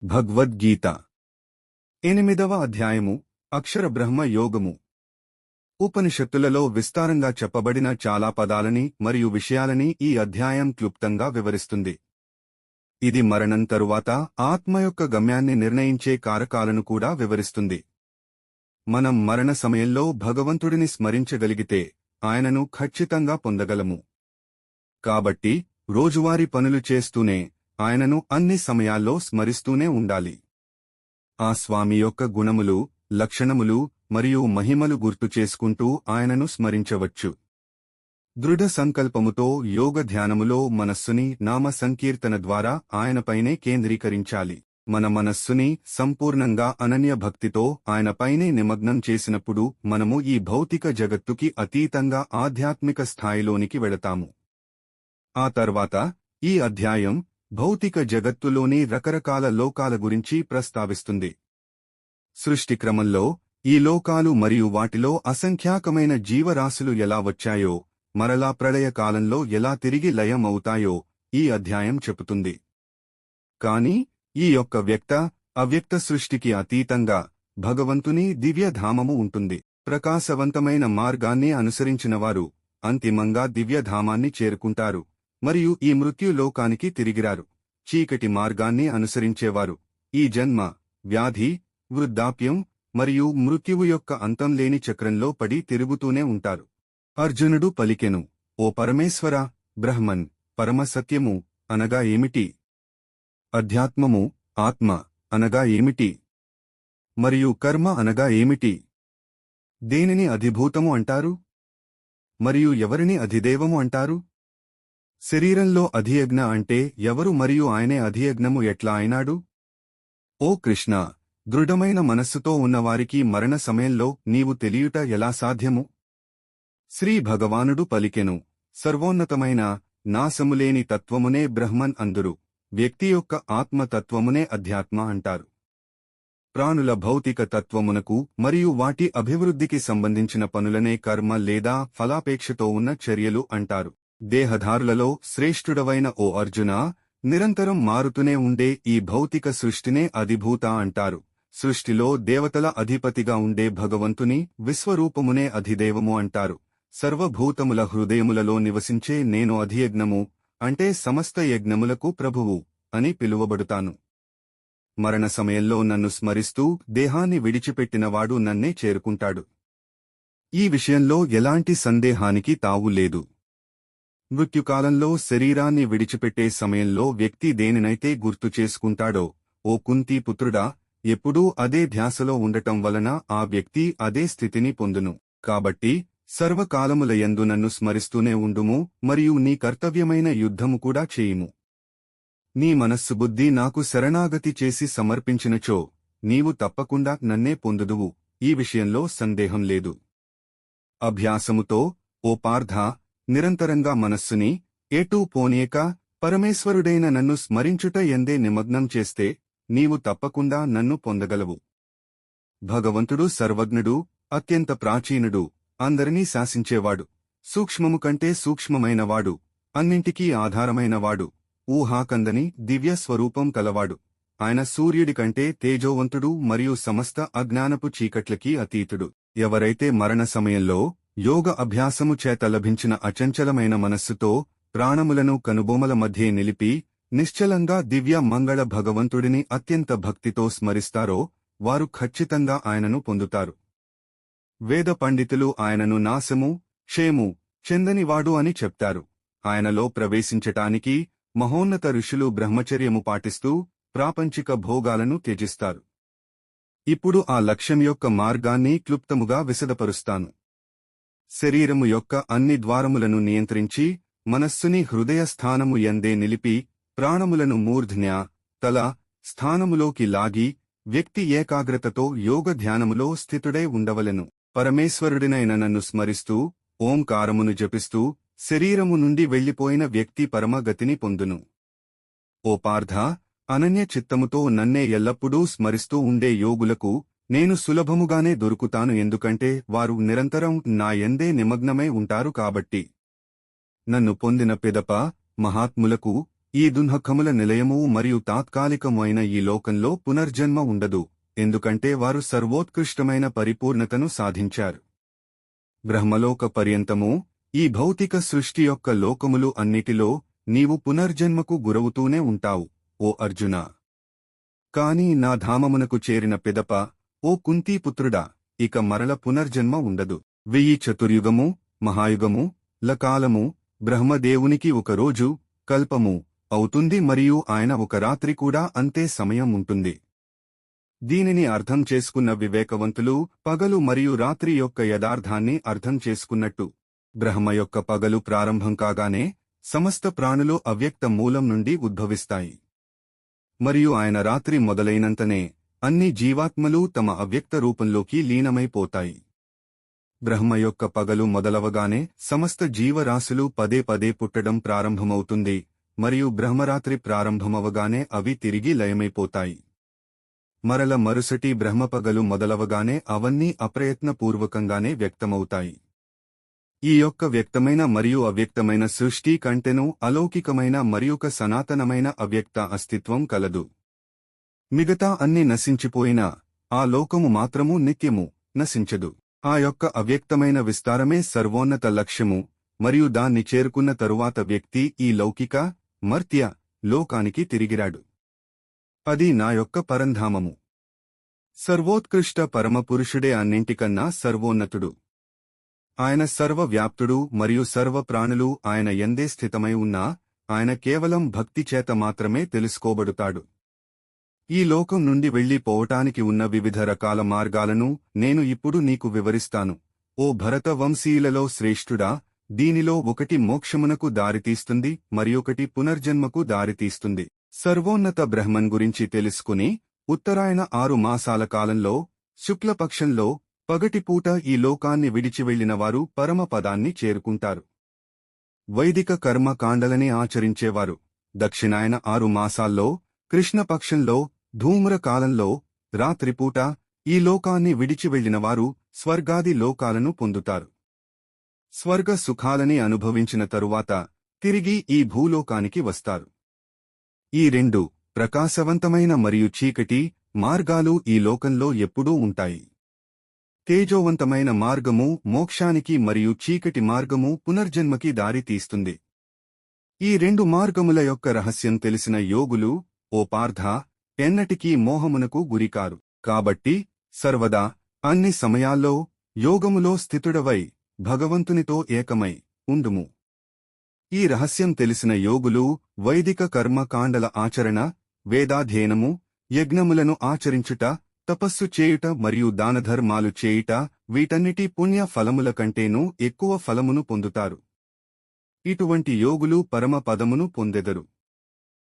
భగవద్గీత 8వ అధ్యాయము అక్షర బ్రహ్మ యోగము. ఉపనిషత్తులలో విస్తారంగా చెప్పబడిన చాలా పదాలని మరియు విషయాలని ఈ అధ్యాయం క్లుప్తంగా వివరిస్తుంది. ఇది మరణం తరువాత ఆత్మ యొక్క గమ్యాన్ని నిర్ణయించే కారకాలను కూడా వివరిస్తుంది. మనం మరణ సమయంలో భగవంతుడిని స్మరించగలిగితే ఆయనను ఖచ్చితంగా పొందగలము. కాబట్టి రోజువారీ పనులు చేస్తూనే ఆయనను అన్ని సమయాల్లో స్మరిస్తూనే ఉండాలి. ఆ స్వామి యొక్క గుణములు, లక్షణములు మరియు మహిమలు గుర్తు చేసుకుంటూ ఆయనను స్మరించవచ్చు. దృఢ సంకల్పముతో యోగ ధ్యానములో మనస్సుని నామ సంకీర్తన ద్వారా ఆయనపైనే కేంద్రీకరించాలి. మన మనస్సుని సంపూర్ణంగా అనన్య భక్తితో ఆయనపైనే నిమగ్నం చేసినప్పుడు మనము ఈ భౌతిక జగత్తుకి అతీతంగా ఆధ్యాత్మిక స్థాయిలోనికి వెళతాము. ఆ తర్వాత ఈ అధ్యాయం భౌతిక జగత్తులోని రకరకాల లోకాల గురించి ప్రస్తావిస్తుంది. సృష్టి క్రమంలో ఈ లోకాలు మరియు వాటిలో అసంఖ్యాకమైన జీవరాశులు ఎలా వచ్చాయో, మరలా ప్రళయ కాలంలో ఎలా తిరిగి లయం అవుతాయో ఈ అధ్యాయం చెబుతుంది. కాని ఈ యొక్క వ్యక్త అవ్యక్త సృష్టికి అతీతంగా భగవంతుని దివ్యధామము ఉంటుంది. ప్రకాశవంతమైన మార్గాన్ని అనుసరించినవారు అంతిమంగా దివ్యధామాన్ని చేరుకుంటారు మరియు ఈ మృత్యులోకానికి తిరిగిరారు. చీకటి మార్గాన్ని అనుసరించేవారు ఈ జన్మ, వ్యాధి, వృద్ధాప్యం మరియు మృత్యువు యొక్క అంతం లేని చక్రంలో పడి తిరుగుతూనే ఉంటారు. అర్జునుడు పలికెను, ఓ పరమేశ్వర, బ్రహ్మన్, పరమసత్యము అనగా ఏమిటి? అధ్యాత్మము, ఆత్మ అనగా ఏమిటి? మరియు కర్మ అనగా ఏమిటి? దేనిని అధిభూతము అంటారు? మరియు ఎవరిని అధిదేవము అంటారు? శరీరంలో అధియజ్ఞ అంటే ఎవరు మరియు ఆయనే అధియజ్ఞము ఎట్లా అయినాడు? ఓ కృష్ణ, దృఢమైన మనస్సుతో ఉన్నవారికి మరణ సమయంలో నీవు తెలియుట ఎలా సాధ్యము? శ్రీ భగవానుడు పలికెను, సర్వోన్నతమైన నాశములేని తత్వమునే బ్రహ్మన్ అందురు. వ్యక్తి యొక్క ఆత్మతత్వమునే అధ్యాత్మ అంటారు. ప్రాణుల భౌతిక తత్వమునకు మరియు వాటి అభివృద్ధికి సంబంధించిన పనులనే కర్మ లేదా ఫలాపేక్షతో ఉన్న చర్యలు అంటారు. దేహధారులలో శ్రేష్ఠుడవైన ఓ అర్జునా, నిరంతరం మారుతూనే ఉండే ఈ భౌతిక సృష్టినే అధిభూత అంటారు. సృష్టిలో దేవతల అధిపతిగా ఉండే భగవంతుని విశ్వరూపమునే అధిదేవము అంటారు. సర్వభూతముల హృదయములలో నివసించే నేను అధియజ్ఞము అంటే సమస్త యజ్ఞములకు ప్రభువు అని పిలువబడుతాను. మరణ సమయంలో నన్ను స్మరిస్తూ దేహాన్ని విడిచిపెట్టినవాడు నన్నే చేరుకుంటాడు. ఈ విషయంలో ఎలాంటి సందేహానికి తావు లేదు. మృత్యుకాలంలో శరీరాన్ని విడిచిపెట్టే సమయంలో వ్యక్తి దేనినైతే గుర్తు చేసుకుంటాడో, ఓ కుంతీ పుత్రుడా, ఎప్పుడూ అదే ధ్యాసలో ఉండటం వలన ఆ వ్యక్తి అదే స్థితిని పొందును. కాబట్టి సర్వకాలములయందు నన్ను స్మరిస్తూనే ఉండుము మరియు నీ కర్తవ్యమైన యుద్ధము కూడా చేయుము. నీ మనస్సు బుద్ధి నాకు శరణాగతి చేసి సమర్పించినచో నీవు తప్పకుండా నన్నే పొందుదువు. ఈ విషయంలో సందేహం లేదు. అభ్యాసముతో, ఓ పార్థా, నిరంతరంగా మనస్సుని ఎటూ పోనీయక పరమేశ్వరుడైన నన్ను స్మరించుట ఎందే నిమగ్నం చేస్తే నీవు తప్పకుండా నన్ను పొందగలవు. భగవంతుడు సర్వజ్ఞుడు, అత్యంత ప్రాచీనుడు, అందరినీ శాసించేవాడు, సూక్ష్మము కంటే సూక్ష్మమైనవాడు, అన్నింటికీ ఆధారమైనవాడు, ఊహాకందని దివ్య స్వరూపం కలవాడు. ఆయన సూర్యుడి కంటే తేజోవంతుడు మరియు సమస్త అజ్ఞానపు చీకట్లకి అతీతుడు. ఎవరైతే మరణ సమయంలో యోగ అభ్యాసము చేత లభించిన అచంచలమైన మనస్సుతో ప్రాణములను కనుబొమల మధ్యే నిలిపి నిశ్చలంగా దివ్య మంగళ భగవంతుడిని అత్యంత భక్తితో స్మరిస్తారో వారు ఖచ్చితంగా ఆయనను పొందుతారు. వేద పండితులు ఆయనను నాశము, క్షేము చెందనివాడు అని చెప్తారు. ఆయనలో ప్రవేశించటానికి మహోన్నత ఋషులు బ్రహ్మచర్యము పాటిస్తూ ప్రాపంచిక భోగాలను త్యజిస్తారు. ఇప్పుడు ఆ లక్ష్యం యొక్క మార్గాన్ని క్లుప్తముగా విశదపరుస్తాను. శరీరము యొక్క అన్ని ద్వారములను నియంత్రించి మనస్సుని హృదయస్థానము యందే నిలిపి ప్రాణములను మూర్ధ్న్య, తల స్థానములోకి లాగి వ్యక్తి ఏకాగ్రతతో యోగ ధ్యానములో స్థితుడై ఉండవలెను. పరమేశ్వరుడినైన నన్ను స్మరిస్తూ ఓంకారమును జపిస్తూ శరీరము నుండి వెళ్లిపోయిన వ్యక్తి పరమగతిని పొందును. ఓ పార్థా, అనన్య చిత్తముతో నన్నే ఎల్లప్పుడూ స్మరిస్తూ ఉండే యోగులకు నేను సులభముగానే దొరుకుతాను. ఎందుకంటే వారు నిరంతరం నా యందే నిమగ్నమై ఉంటారు కాబట్టి. నన్ను పొందిన పిదప మహాత్ములకు ఈ దున్హకముల నిలయము మరియు తాత్కాలికమైన ఈ లోకంలో పునర్జన్మ ఉండదు, ఎందుకంటే వారు సర్వోత్కృష్టమైన పరిపూర్ణతను సాధించారు. బ్రహ్మలోక పర్యంతము ఈ భౌతిక సృష్టి యొక్క లోకములు అన్నిటిలో నీవు పునర్జన్మకు గురవుతూనే ఉంటావు, ఓ అర్జునా. కాని నా ధామమునకు చేరిన పిదప, ఓ కుంతీపుత్రుడా, ఇక మరల పునర్జన్మ ఉండదు. 1000 చతుర్యుగము, మహాయుగము, లకాలము, బ్రహ్మదేవునికి ఒక రోజు, కల్పము అవుతుంది మరియు ఆయన ఒక రాత్రి కూడా అంతే సమయం ఉంటుంది. దీనిని అర్థం చేసుకున్న వివేకవంతులు పగలు మరియు రాత్రి యొక్క యథార్థాన్ని అర్థం చేసుకున్నట్టు. బ్రహ్మ యొక్క పగలు ప్రారంభం కాగానే సమస్త ప్రాణులు అవ్యక్త మూలం నుండి ఉద్భవిస్తాయి. మరియు ఆయన రాత్రి మొదలైనంతనే అన్ని జీవాత్మలు తమ అవ్యక్త రూపంలోకి లీనమైపోతాయి. బ్రహ్మ యొక్క పగలు మొదలవగానే సమస్త జీవరాశులు పదే పదే పుట్టడం ప్రారంభమవుతుంది మరియు బ్రహ్మరాత్రి ప్రారంభమవగానే అవి తిరిగి లయమైపోతాయి. మరల మరుసటి బ్రహ్మపగలు మొదలవగానే అవన్నీ అప్రయత్నపూర్వకంగానే వ్యక్తమవుతాయి. ఈ యొక్క వ్యక్తమైన మరియు అవ్యక్తమైన సృష్టి కంటెను అలౌకికమైన మరియొక సనాతనమైన అవ్యక్త అస్తిత్వం కలదు. మిగతా అన్ని నశించిపోయినా ఆ లోకము మాత్రము నిత్యము నశించదు. ఆ యొక్క అవ్యక్తమైన విస్తారమే సర్వోన్నత లక్ష్యము మరియు దాన్ని చేరుకున్న తరువాత వ్యక్తి ఈ లౌకిక మర్త్య లోకానికి తిరిగిరాడు. అది నా యొక్క పరంధామము. సర్వోత్కృష్ట పరమపురుషుడే అన్నింటికన్నా సర్వోన్నతుడు. ఆయన సర్వవ్యాప్తుడు మరియు సర్వ ప్రాణులు ఆయన యందే స్థితమై ఉన్నా ఆయన కేవలం భక్తి చేత మాత్రమే తెలుసుకోబడుతాడు. ఈ లోకం నుండి వెళ్లిపోవటానికి ఉన్న వివిధ రకాల మార్గాలను నేను ఇప్పుడు నీకు వివరిస్తాను, ఓ భరత వంశీయులలో శ్రేష్ఠుడా. దీనిలో ఒకటి మోక్షమునకు దారితీస్తుంది మరియొకటి పునర్జన్మకు దారితీస్తుంది. సర్వోన్నత బ్రహ్మన్ గురించి తెలుసుకుని ఉత్తరాయణ 6 మాసాల కాలంలో శుక్లపక్షంలో పగటిపూట ఈ లోకాన్ని విడిచి వెళ్లినవారు పరమపదాన్ని చేరుకుంటారు. వైదిక కర్మకాండలని ఆచరించేవారు దక్షిణాయన 6 మాసాల్లో కృష్ణపక్షంలో ధూమ్రకాలంలో రాత్రిపూట ఈ లోకాన్ని విడిచి వెళ్లినవారు స్వర్గాది లోకాలను పొందుతారు. స్వర్గ సుఖాలని అనుభవించిన తరువాత తిరిగి ఈ భూలోకానికి వస్తారు. ఈ 2 ప్రకాశవంతమైన మరియు చీకటి మార్గాలు ఈ లోకంలో ఎప్పుడూ ఉంటాయి. తేజోవంతమైన మార్గము మోక్షానికి మరియు చీకటి మార్గము పునర్జన్మకి దారి తీస్తుంది. ఈ 2 మార్గముల యొక్క రహస్యం తెలిసిన యోగులు, ఓ పార్థ, ఎన్నటికీ మోహమునకు గురికారు. కాబట్టి సర్వదా అన్ని సమయాల్లో యోగములో స్థితుడవై భగవంతునితో ఏకమై ఉండుము. ఈ రహస్యం తెలిసిన యోగులు వైదిక కర్మకాండల ఆచరణ, వేదాధ్యయనము, యజ్ఞములను ఆచరించుట, తపస్సు చేయుట మరియు దానధర్మాలు చేయుట వీటన్నిటి పుణ్య ఫలముల కంటేనూ ఎక్కువ ఫలమును పొందుతారు. ఇటువంటి యోగులు పరమ పదమును పొందెదరు.